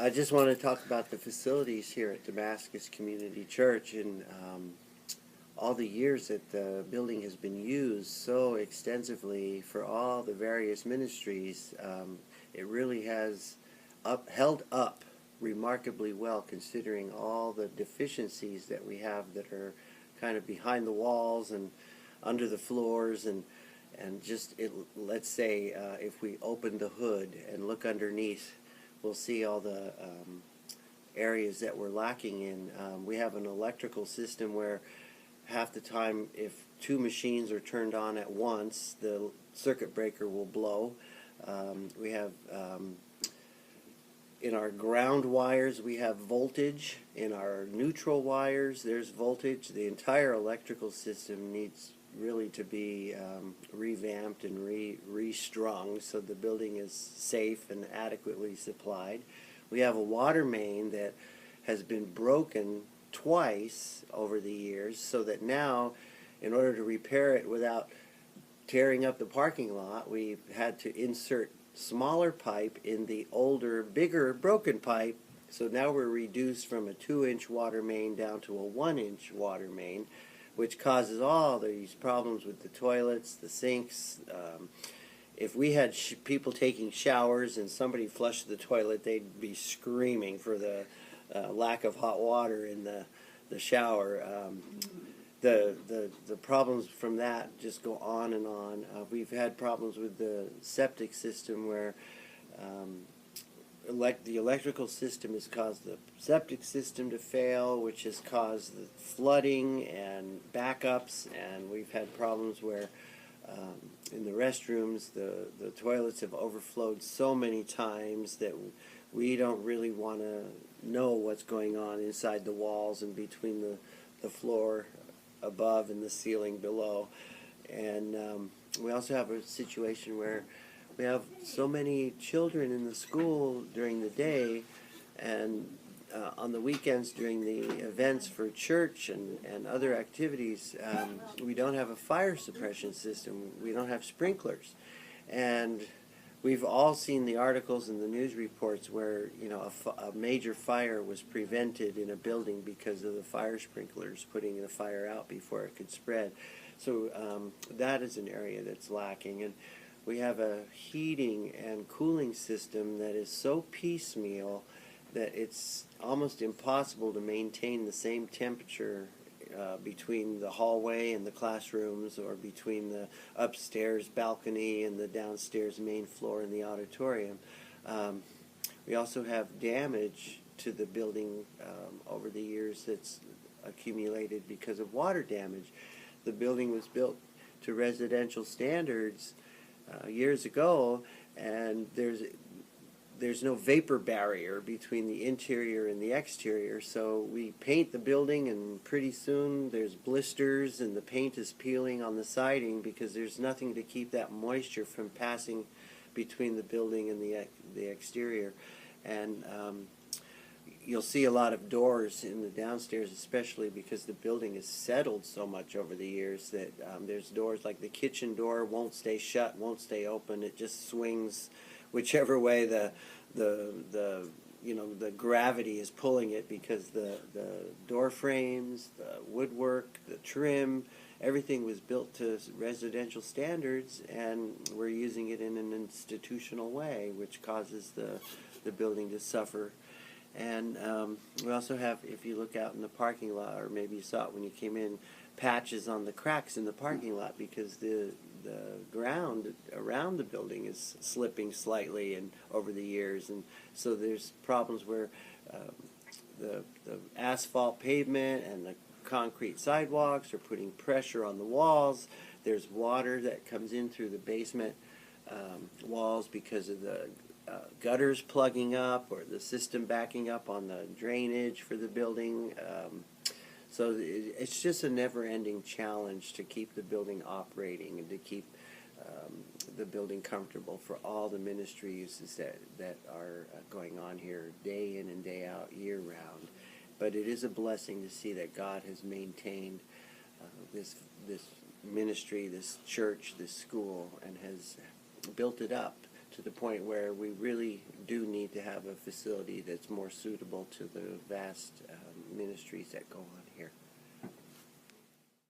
I just want to talk about the facilities here at Damascus Community Church and all the years that the building has been used so extensively for all the various ministries. It really has held up remarkably well considering all the deficiencies that we have that are kind of behind the walls and under the floors and just let's say if we open the hood and look underneath, we'll see all the areas that we're lacking in. We have an electrical system where half the time if two machines are turned on at once, the circuit breaker will blow. We have in our ground wires we have voltage. In our neutral wires there's voltage. The entire electrical system needs really to be revamped and restrung so the building is safe and adequately supplied. We have a water main that has been broken twice over the years, so that now in order to repair it without tearing up the parking lot, we've had to insert smaller pipe in the older, bigger, broken pipe. So now we're reduced from a 2-inch water main down to a 1-inch water main, which causes all these problems with the toilets, the sinks. If we had people taking showers and somebody flushed the toilet, they'd be screaming for the lack of hot water in the shower. The problems from that just go on and on. We've had problems with the septic system where the electrical system has caused the septic system to fail, which has caused the flooding and backups, and we've had problems where in the restrooms the toilets have overflowed so many times that we don't really want to know what's going on inside the walls and between the floor above and the ceiling below. And we also have a situation where we have so many children in the school during the day, and on the weekends during the events for church and other activities, we don't have a fire suppression system. We don't have sprinklers. And we've all seen the articles and the news reports where a major fire was prevented in a building because of the fire sprinklers putting the fire out before it could spread. So that is an area that's lacking. And we have a heating and cooling system that is so piecemeal that it's almost impossible to maintain the same temperature between the hallway and the classrooms, or between the upstairs balcony and the downstairs main floor in the auditorium. We also have damage to the building over the years that's accumulated because of water damage. The building was built to residential standards years ago, and there's no vapor barrier between the interior and the exterior, so we paint the building and pretty soon there's blisters and the paint is peeling on the siding because there's nothing to keep that moisture from passing between the building and the exterior. And you'll see a lot of doors in the downstairs, especially because the building has settled so much over the years that there's doors like the kitchen door won't stay shut, won't stay open. It just swings whichever way the gravity is pulling it, because the door frames, the woodwork, the trim, everything was built to residential standards, and we're using it in an institutional way, which causes the building to suffer. And we also have, if you look out in the parking lot, or maybe you saw it when you came in, patches on the cracks in the parking lot because the ground around the building is slipping slightly and over the years, and so there's problems where the asphalt pavement and the concrete sidewalks are putting pressure on the walls. There's water that comes in through the basement walls because of the gutters plugging up or the system backing up on the drainage for the building. So it's just a never-ending challenge to keep the building operating and to keep the building comfortable for all the ministries that are going on here day in and day out, year-round. But it is a blessing to see that God has maintained this ministry, this church, this school, and has built it up to to the point where we really do need to have a facility that's more suitable to the vast ministries that go on here.